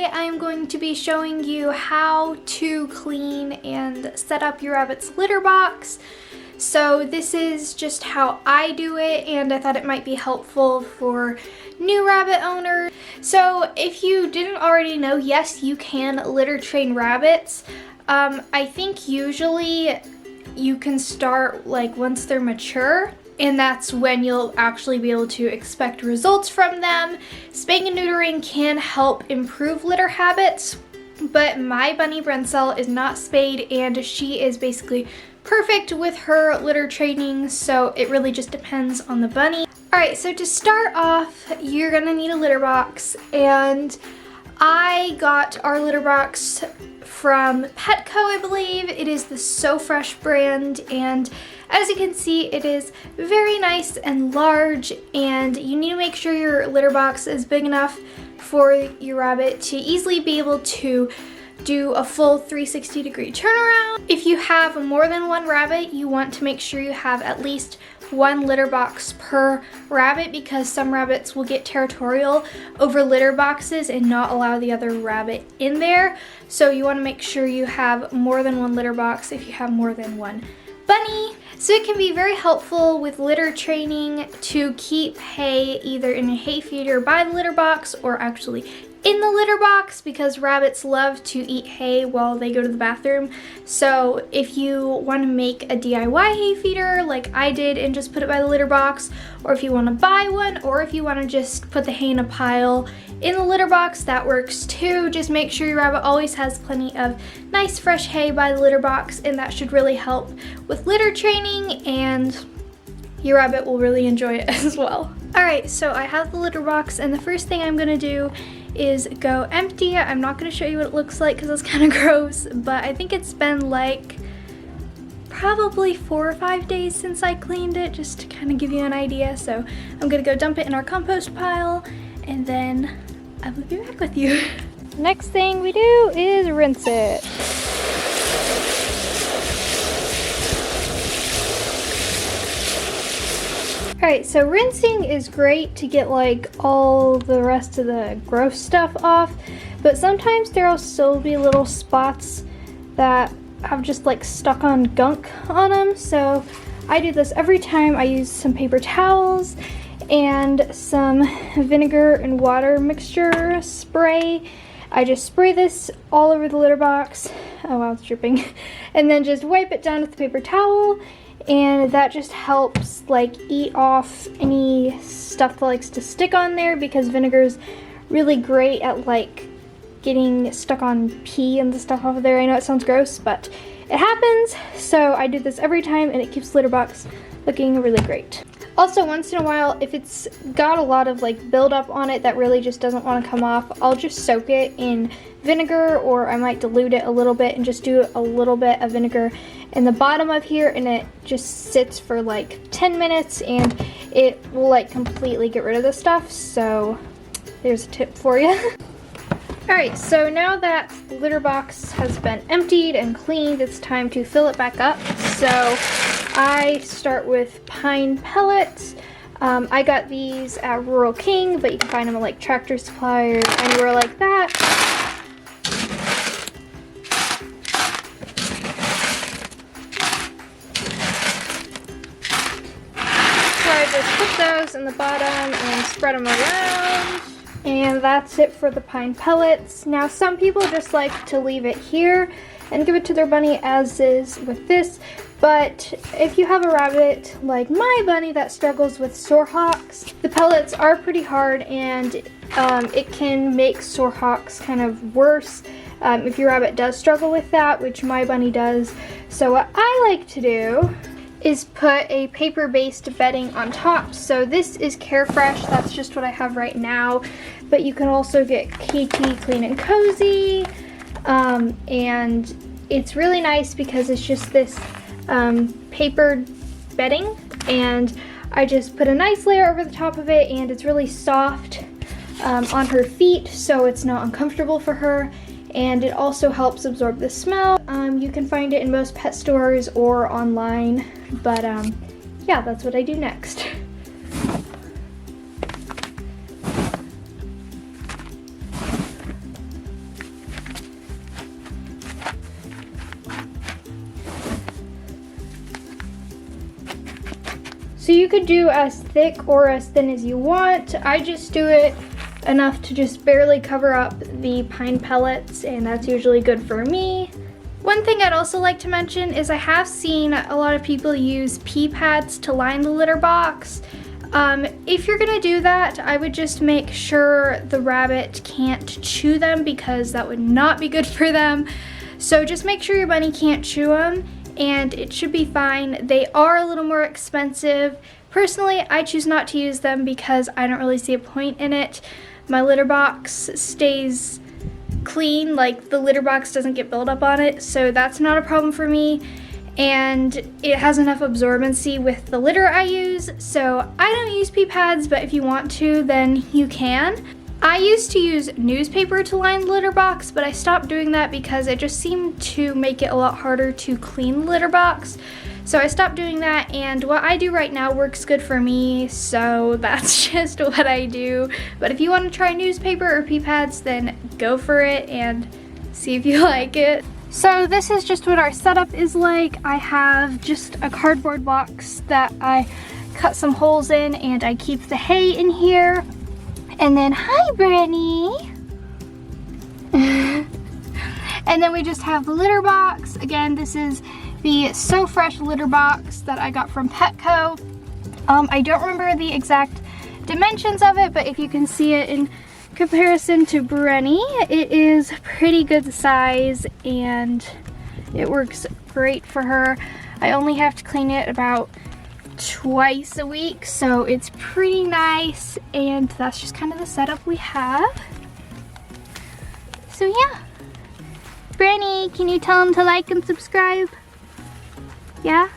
Today I'm going to be showing you how to clean and set up your rabbit's litter box. So this is just how I do it, and I thought it might be helpful for new rabbit owners. So if you didn't already know, yes, you can litter train rabbits. I think usually you can start like once they're mature, and that's when you'll actually be able to expect results from them. Spaying and neutering can help improve litter habits, but my bunny Brincel is not spayed and she is basically perfect with her litter training, so it really just depends on the bunny. Alright, so to start off, you're gonna need a litter box, and I got our litter box from Petco, I believe. It is the So Fresh brand, and as you can see, it is very nice and large, and you need to make sure your litter box is big enough for your rabbit to easily be able to do a full 360-degree turnaround. If you have more than one rabbit, you want to make sure you have at least one litter box per rabbit, because some rabbits will get territorial over litter boxes and not allow the other rabbit in there. So you want to make sure you have more than one litter box if you have more than one bunny. So it can be very helpful with litter training to keep hay either in a hay feeder by the litter box or actually in the litter box, because rabbits love to eat hay while they go to the bathroom. So if you want to make a DIY hay feeder like I did and just put it by the litter box, or if you want to buy one, or if you want to just put the hay in a pile in the litter box, that works too. Just make sure your rabbit always has plenty of nice fresh hay by the litter box, and that should really help with litter training, and your rabbit will really enjoy it as well. Alright, so I have the litter box, and the first thing I'm gonna do is go empty it. I'm not gonna show you what it looks like because it's kind of gross, but I think it's been like probably 4 or 5 days since I cleaned it, just to kind of give you an idea. So I'm gonna go dump it in our compost pile, and then I will be back with you. Next thing we do is rinse it. Alright, so rinsing is great to get like all the rest of the gross stuff off, but sometimes there'll still be little spots that have just like stuck on gunk on them. So I do this every time. I use some paper towels and some vinegar and water mixture spray. I just spray this all over the litter box. Oh wow, it's dripping. And then just wipe it down with the paper towel, and that just helps like eat off any stuff that likes to stick on there, because vinegar is really great at like getting stuck on pee and the stuff off of there. I know it sounds gross, but it happens. So I do this every time, and it keeps the litter box looking really great. Also, once in a while, if it's got a lot of like buildup on it that really just doesn't want to come off, I'll just soak it in vinegar, or I might dilute it a little bit and just do a little bit of vinegar in the bottom of here, and it just sits for like 10 minutes and it will like completely get rid of the stuff. So there's a tip for you. Alright, so now that the litter box has been emptied and cleaned, it's time to fill it back up. So I start with pine pellets. I got these at Rural King, but you can find them at like Tractor Supply or anywhere like that. So I just put those in the bottom and spread them around. And that's it for the pine pellets. Now some people just like to leave it here and give it to their bunny as is with this, but if you have a rabbit like my bunny that struggles with sore hocks, the pellets are pretty hard, and it can make sore hocks kind of worse if your rabbit does struggle with that, which my bunny does. So what I like to do is put a paper-based bedding on top. So this is Carefresh, that's just what I have right now, but you can also get KT Clean and Cozy, and it's really nice because it's just this paper bedding, and I just put a nice layer over the top of it, and it's really soft on her feet, so it's not uncomfortable for her, and it also helps absorb the smell. You can find it in most pet stores or online, but yeah, that's what I do next. So you could do as thick or as thin as you want. I just do it enough to just barely cover up the pine pellets, and that's usually good for me. One thing I'd also like to mention is I have seen a lot of people use pee pads to line the litter box. If you're gonna do that, I would just make sure the rabbit can't chew them, because that would not be good for them. So just make sure your bunny can't chew them, and it should be fine. They are a little more expensive. Personally, I choose not to use them because I don't really see a point in it. My litter box stays clean, like the litter box doesn't get buildup on it, so that's not a problem for me. And it has enough absorbency with the litter I use, so I don't use pee pads, but if you want to, then you can. I used to use newspaper to line the litter box, but I stopped doing that because it just seemed to make it a lot harder to clean the litter box. So I stopped doing that, and what I do right now works good for me, so that's just what I do. But if you want to try newspaper or pee pads, then go for it and see if you like it. So this is just what our setup is like. I have just a cardboard box that I cut some holes in, and I keep the hay in here. And then, hi Brittany! And then we just have the litter box. Again, this is the So Fresh litter box that I got from Petco. I don't remember the exact dimensions of it, but if you can see it in comparison to Brenny, it is pretty good size and it works great for her. I only have to clean it about twice a week, so it's pretty nice, and that's just kind of the setup we have. So yeah. Brenny, can you tell them to like and subscribe? Yeah?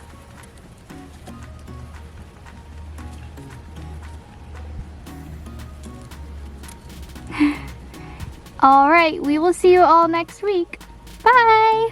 All right, we will see you all next week. Bye!